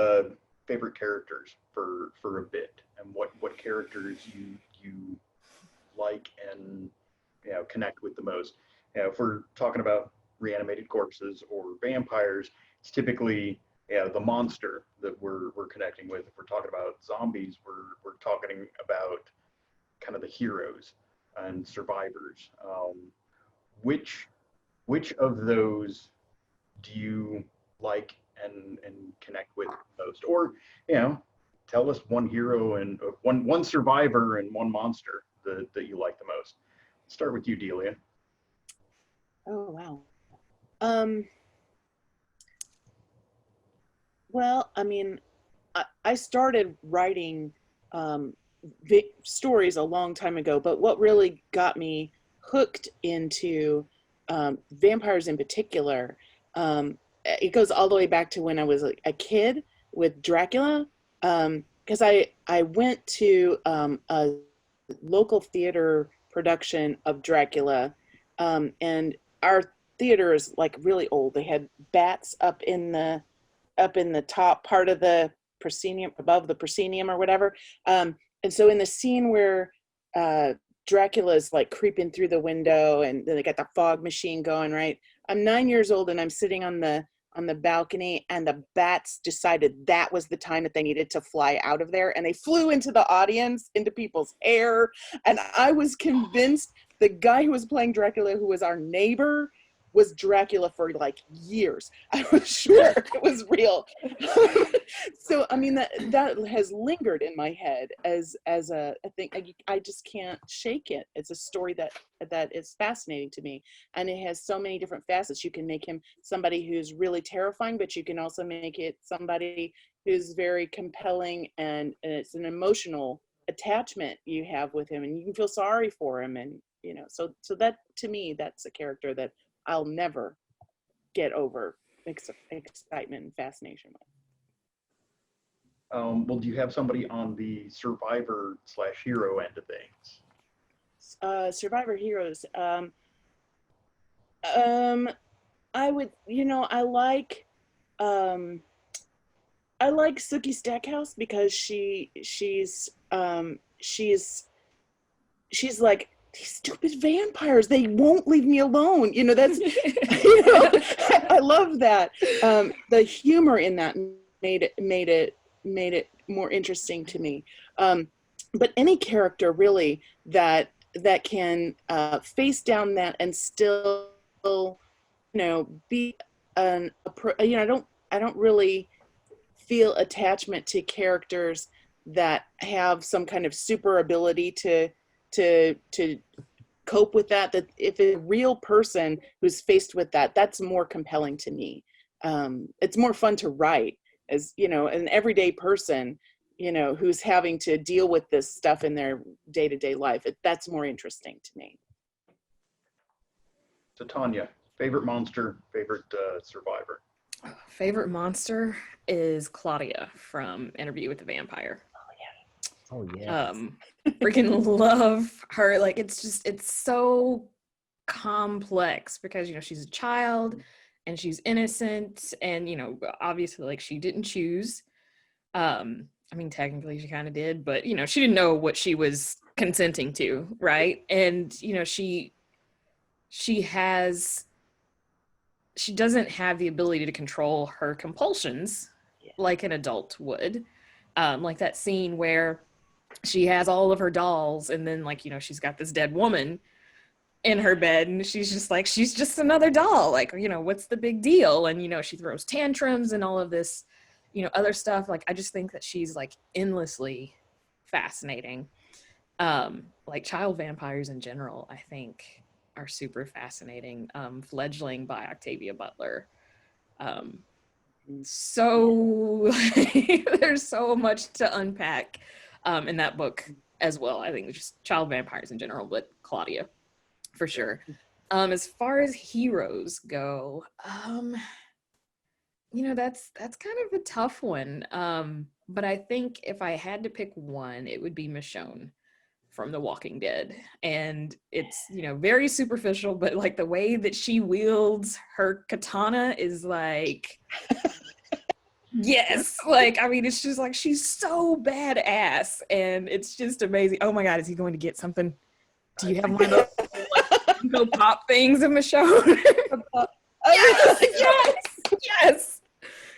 favorite characters for a bit, and what characters you like and, you know, connect with the most. You know, if we're talking about reanimated corpses or vampires, it's typically, you know, the monster that we're connecting with. If we're talking about zombies, we're talking about kind of the heroes and survivors. Which of those do you like and connect with most? Or, you know, tell us one hero and one survivor and one monster that you like the most. Let's start with you, Delia. Oh, wow. Well, I mean, I started writing stories a long time ago, but what really got me hooked into vampires in particular, it goes all the way back to when I was a kid with Dracula, because I went to a local theater production of Dracula, and our theater is like really old. They had bats up in the top part of the proscenium, above the proscenium or whatever. And so in the scene where Dracula's like creeping through the window, and then they got the fog machine going, right? I'm 9 years old and I'm sitting on the balcony, and the bats decided that was the time that they needed to fly out of there, and they flew into the audience, into people's hair. And I was convinced the guy who was playing Dracula, who was our neighbor, was Dracula for like years. I was sure it was real. So I mean, that has lingered in my head as a thing. I just can't shake it. It's a story that is fascinating to me, and it has so many different facets. You can make him somebody who's really terrifying, but you can also make it somebody who's very compelling, and it's an emotional attachment you have with him, and you can feel sorry for him, and you know. So that, to me, that's a character that I'll never get over excitement and fascination with. Well, do you have somebody on the survivor/hero end of things? Survivor heroes. I would, you know, I like Sookie Stackhouse, because she's like, these stupid vampires, they won't leave me alone. You know, that's, you know, I love that. The humor in that made it more interesting to me. But any character really that can face down that and still, you know, be you know, I don't really feel attachment to characters that have some kind of super ability to cope with that if a real person who's faced with that, that's more compelling to me. It's more fun to write, as you know, an everyday person, you know, who's having to deal with this stuff in their day-to-day life. That's more interesting to me. So Tonia, favorite monster, favorite survivor? Favorite monster is Claudia from Interview with the Vampire. Oh yeah. Freaking love her. Like, it's so complex, because, you know, she's a child and she's innocent, and, you know, obviously, like, she didn't choose. I mean, technically she kind of did, but, you know, she didn't know what she was consenting to, right? And, you know, she doesn't have the ability to control her compulsions, like an adult would. Like that scene where she has all of her dolls and then like, you know, she's got this dead woman in her bed and she's just like, she's just another doll. Like, you know, what's the big deal? And, you know, she throws tantrums and all of this, you know, other stuff. Like, I just think that she's like endlessly fascinating. Like child vampires in general, I think are super fascinating. Fledgling by Octavia Butler. So there's so much to unpack in that book as well. I think just child vampires in general, but Claudia for sure. As far as heroes go, you know, that's kind of a tough one. But I think if I had to pick one, it would be Michonne from The Walking Dead. And it's, you know, very superficial, but like the way that she wields her katana is like, yes, like, I mean, it's just like, she's so badass and it's just amazing. Oh my God, is he going to get something? Do you have one of those like, no pop things in Michonne? Yes, yes, yes.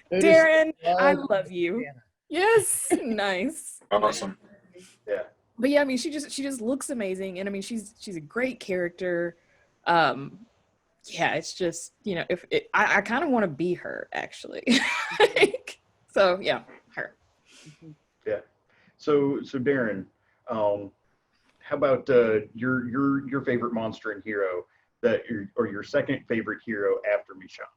Darin, I love you. Yes, nice. Awesome. Yeah. But yeah, I mean, she just looks amazing, and I mean, she's a great character. Yeah, it's just, you know, I kind of want to be her actually. So yeah, her. Yeah. So Darin, how about your favorite monster and hero or your second favorite hero after Michonne?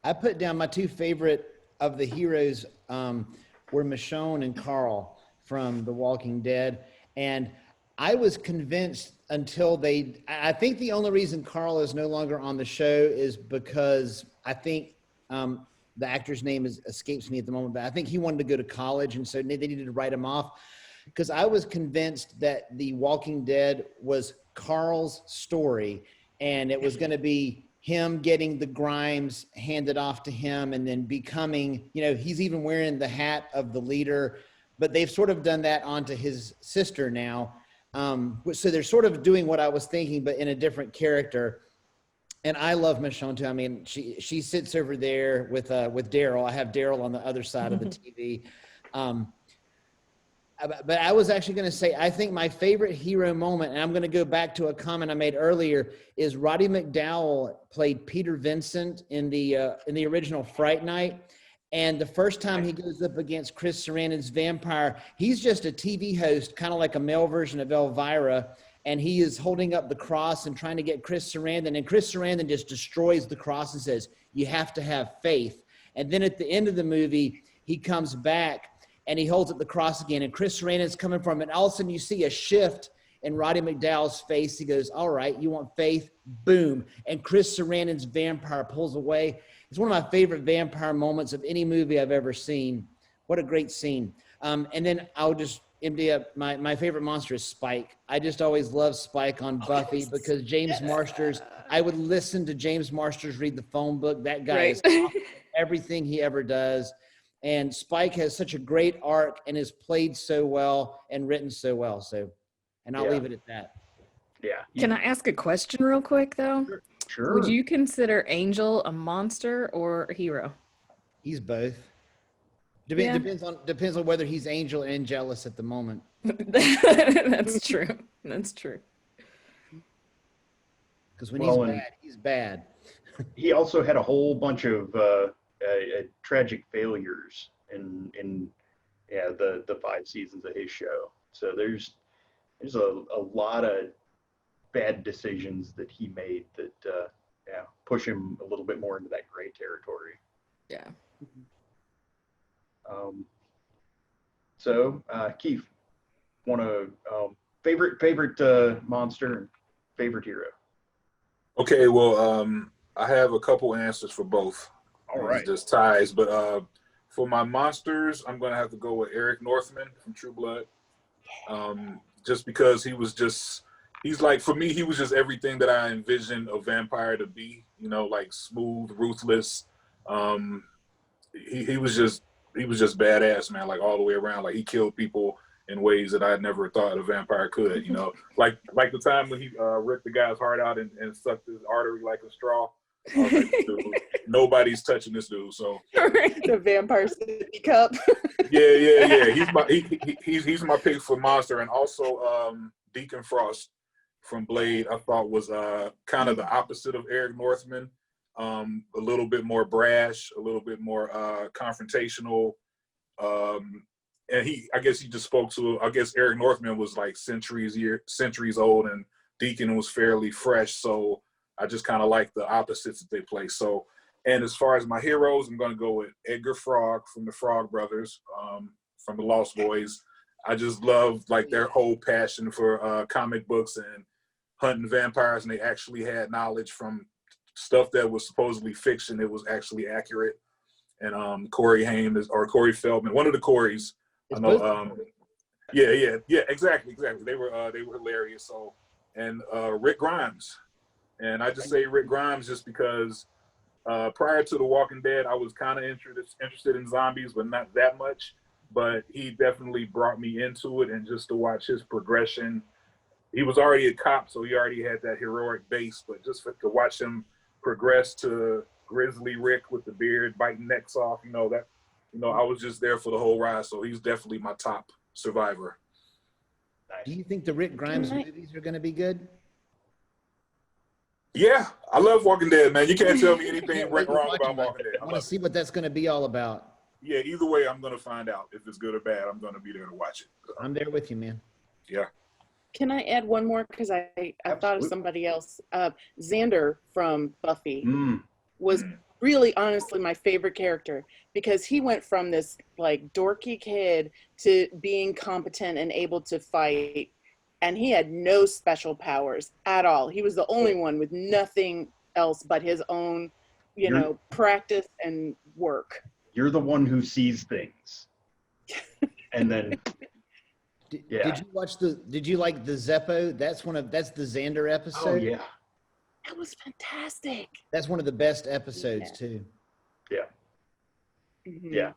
I put down my two favorite of the heroes were Michonne and Carl from The Walking Dead. And I was convinced until I think the only reason Carl is no longer on the show is because I think the actor's name escapes me at the moment, but I think he wanted to go to college. And so they needed to write him off, because I was convinced that The Walking Dead was Carl's story and it was going to be him getting the Grimes handed off to him and then becoming, you know, he's even wearing the hat of the leader, but they've sort of done that onto his sister now. So they're sort of doing what I was thinking, but in a different character. And I love Michonne too. I mean, she sits over there with Daryl. I have Daryl on the other side of the TV. But I was actually going to say, I think my favorite hero moment, and I'm going to go back to a comment I made earlier, is Roddy McDowell played Peter Vincent in the original Fright Night. And the first time he goes up against Chris Sarandon's vampire, he's just a TV host, kind of like a male version of Elvira. And he is holding up the cross and trying to get Chris Sarandon. And Chris Sarandon just destroys the cross and says, "You have to have faith." And then at the end of the movie, he comes back and he holds up the cross again, and Chris Sarandon's coming from it. And all of a sudden you see a shift in Roddy McDowell's face. He goes, "All right, you want faith?" Boom. And Chris Sarandon's vampire pulls away. It's one of my favorite vampire moments of any movie I've ever seen. What a great scene. And then I'll just empty up my favorite monster is Spike. I just always love Spike on Buffy because James Marsters, I would listen to James Marsters read the phone book. That guy is awesome. Everything he ever does. And Spike has such a great arc and is played so well and written so well. So, and I'll leave it at that. Yeah. Can I ask a question real quick though? Sure. Would you consider Angel a monster or a hero? He's both. Depends on whether he's angel and jealous at the moment. That's true. That's true. Because when he's bad, he's bad. He also had a whole bunch of tragic failures in the 5 seasons of his show. So there's a lot of bad decisions that he made that push him a little bit more into that gray territory. Yeah. So Keith, want to favorite monster and favorite hero? Okay, well, I have a couple answers for both. All right. It's just ties, but for my monsters, I'm gonna have to go with Eric Northman from True Blood. Just because he's like, for me, he was just everything that I envisioned a vampire to be. You know, like smooth, ruthless. He was just badass, man. Like all the way around. Like he killed people in ways that I never thought a vampire could. You know, like the time when he ripped the guy's heart out and sucked his artery like a straw. I was like, dude, nobody's touching this dude. So The vampire sippy cup. yeah. He's my pick for monster, and also Deacon Frost from Blade. I thought was kind of the opposite of Eric Northman. A little bit more brash, a little bit more confrontational. And I guess he just spoke to. I guess Eric Northman was like centuries old, and Deacon was fairly fresh. So I just kind of like the opposites that they play. So, and as far as my heroes, I'm going to go with Edgar Frog from the Frog Brothers, from the Lost Boys. I just love like their whole passion for comic books and hunting vampires, and they actually had knowledge from stuff that was supposedly fiction. It was actually accurate. And Corey Feldman, one of the Coreys. I know. Yeah, exactly. They were hilarious. So, and Rick Grimes, and I just say Rick Grimes just because prior to The Walking Dead, I was kind of interested in zombies, but not that much. But he definitely brought me into it, and just to watch his progression. He was already a cop, so he already had that heroic base. But just to watch him progress to Grizzly Rick with the beard, biting necks off, I was just there for the whole ride. So he's definitely my top survivor. Do you think the Rick Grimes movies are going to be good? Yeah, I love Walking Dead, man. You can't tell me anything wrong about Walking Dead. I want to see what that's going to be all about. Yeah, either way, I'm going to find out. If it's good or bad, I'm going to be there to watch it. I'm there with you, man. Yeah. Can I add one more? Because I thought of somebody else. Xander from Buffy was really honestly my favorite character, because he went from this like dorky kid to being competent and able to fight, and he had no special powers at all. He was the only one with nothing else but his own, practice and work. You're the one who sees things. And then Did you like the Zeppo? That's the Xander episode. Oh yeah. That was fantastic. That's one of the best episodes too. Yeah. Mm-hmm. Yeah.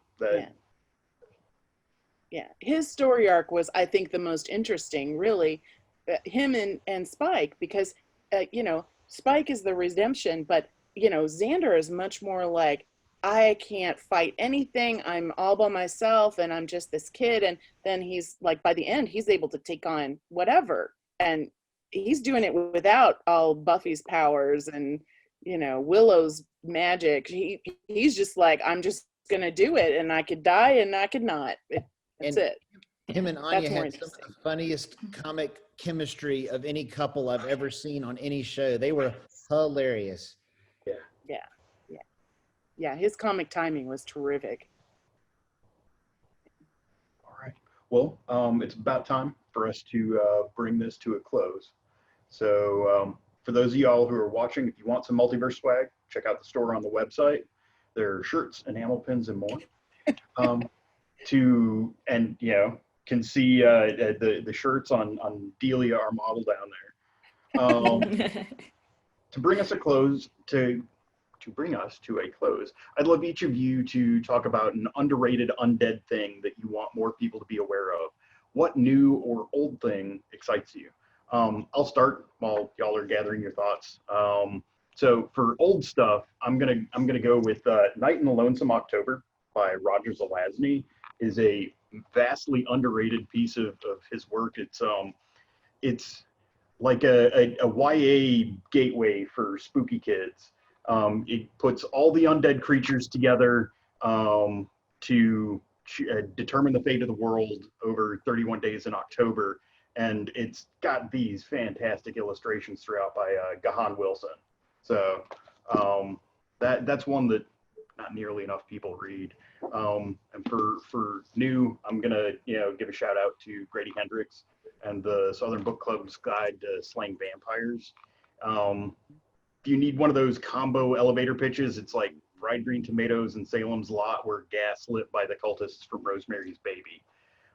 Yeah. His story arc was, I think, the most interesting, really. Him and Spike, because, Spike is the redemption, but, Xander is much more like, I can't fight anything. I'm all by myself, and I'm just this kid. And then he's like, by the end, he's able to take on whatever. And he's doing it without all Buffy's powers and, Willow's magic. He's just like, I'm just going to do it, and I could die and I could not. That's it. Him and Anya had some of the funniest comic chemistry of any couple I've ever seen on any show. They were hilarious. Yeah, his comic timing was terrific. All right. Well, it's about time for us to bring this to a close. So for those of y'all who are watching, if you want some Multiverse swag, check out the store on the website. There are shirts, enamel pins, and more. Can see the shirts on Delia, our model down there. To bring us to a close, I'd love each of you to talk about an underrated undead thing that you want more people to be aware of. What new or old thing excites you? I'll start while y'all are gathering your thoughts. So for old stuff, I'm gonna go with Night in the Lonesome October by Roger Zelazny. Is a vastly underrated piece of his work. It's like a YA gateway for spooky kids. It puts all the undead creatures together to determine the fate of the world over 31 days in October. And it's got these fantastic illustrations throughout by Gahan Wilson. So that's one that not nearly enough people read. And for new, I'm gonna give a shout out to Grady Hendrix and the Southern Book Club's Guide to Slaying Vampires. If you need one of those combo elevator pitches, it's like Fried Green Tomatoes and Salem's Lot were gaslit by the cultists from Rosemary's Baby.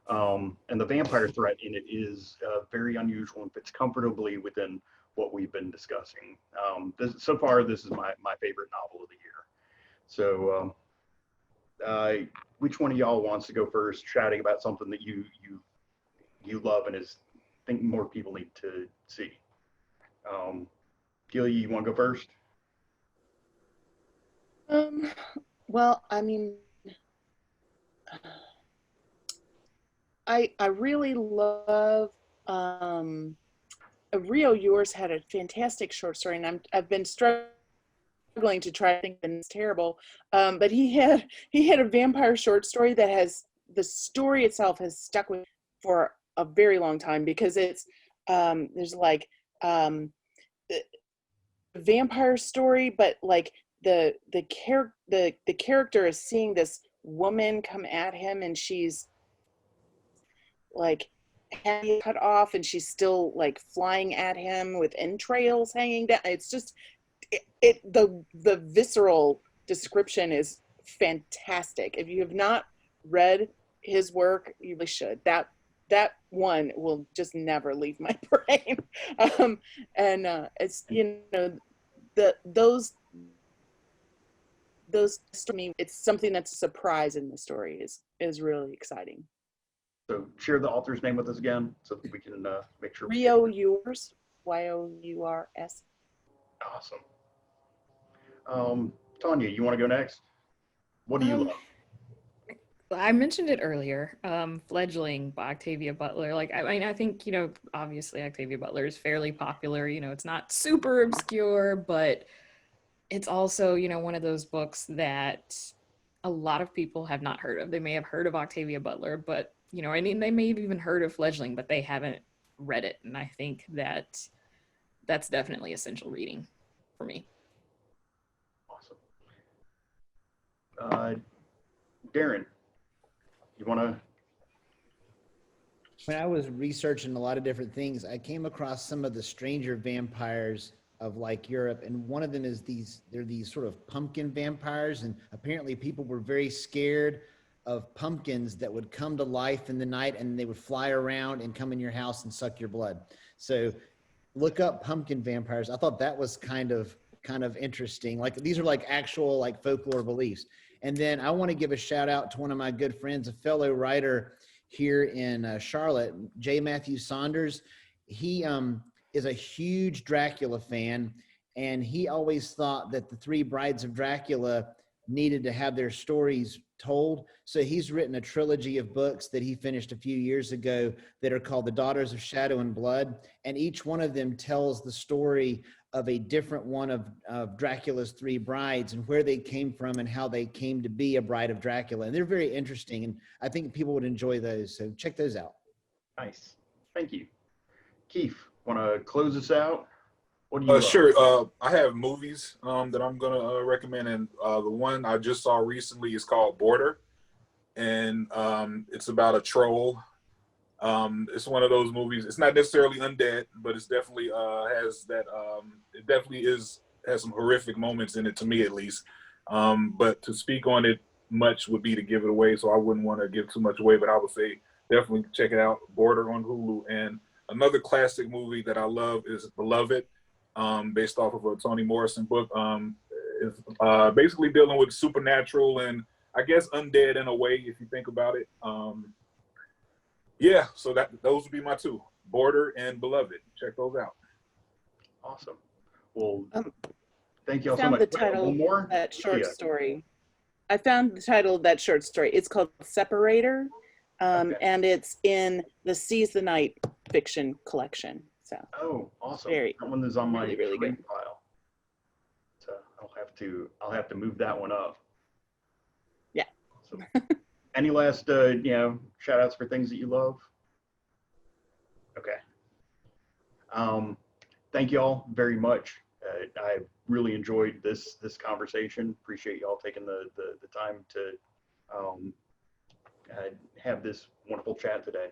And the vampire threat in it is very unusual and fits comfortably within what we've been discussing. So far, this is my favorite novel of the year. So which one of y'all wants to go first, shouting about something that you love and think more people need to see? Delia, you want to go first? Well, I mean, I really love Rio. Yours had a fantastic short story, and I've been struggling to try to think, and it's terrible. But he had a vampire short story that has, the story itself has stuck with me for a very long time, because it's there's like the vampire story, but like the character is seeing this woman come at him, and she's like cut off, and she's still like flying at him with entrails hanging down. It's just the visceral description is fantastic. If you have not read his work, you really should. That one will just never leave my brain. And it's, you know, those to me, it's something that's a surprise in the story is really exciting. So share the author's name with us again so that we can make sure. Rio Yours, Yours. Awesome. Tonia, you want to go next? What do you love? I mentioned it earlier, Fledgling by Octavia Butler. Like, I mean, I think, you know, obviously Octavia Butler is fairly popular. You know, it's not super obscure, but it's also, you know, one of those books that a lot of people have not heard of. They may have heard of Octavia Butler, but, you know, I mean, they may have even heard of Fledgling, but they haven't read it. And I think that that's definitely essential reading for me. Awesome. Darin, you want to? When I was researching a lot of different things, I came across some of the stranger vampires of like Europe, and one of them is they're these sort of pumpkin vampires, and apparently people were very scared of pumpkins that would come to life in the night, and they would fly around and come in your house and suck your blood. So look up pumpkin vampires. I thought that was kind of interesting. Like, these are like actual like folklore beliefs. And then I want to give a shout out to one of my good friends, a fellow writer here in Charlotte, J. Matthew Saunders. He is a huge Dracula fan, and he always thought that the three brides of Dracula needed to have their stories told. So he's written a trilogy of books that he finished a few years ago that are called The Daughters of Shadow and Blood. And each one of them tells the story of a different one of Dracula's three brides and where they came from and how they came to be a bride of Dracula. And they're very interesting, and I think people would enjoy those. So check those out. Nice. Thank you. KEEF, want to close us out? What do you love? Sure. I have movies that I'm going to recommend. And the one I just saw recently is called Border. And it's about a troll. It's one of those movies. It's not necessarily undead, but it's definitely has that. It definitely has some horrific moments in it, to me at least. But to speak on it much would be to give it away, so I wouldn't want to give too much away. But I would say definitely check it out. Border on Hulu. And another classic movie that I love is Beloved, based off of a Toni Morrison book. It's basically dealing with supernatural and I guess undead in a way, if you think about it. Yeah, so those would be my two, Border and Beloved. Check those out. Awesome. Well, thank you all so Found much. the title of that short story. I found the title of that short story. It's called Separator, Okay. and it's in the Seize the Night fiction collection. So. Oh, awesome. That one is on my really good file. So I'll have to move that one up. Yeah. So, any last shout outs for things that you love? Okay. Thank you all very much. I really enjoyed this conversation. Appreciate y'all taking the time to have this wonderful chat today.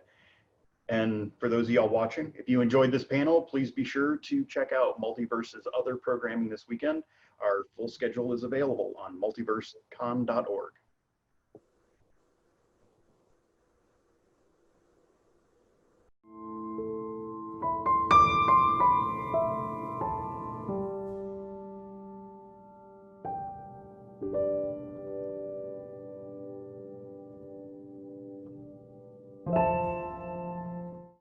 And for those of y'all watching, if you enjoyed this panel, please be sure to check out Multiverse's other programming this weekend. Our full schedule is available on multiversecon.org.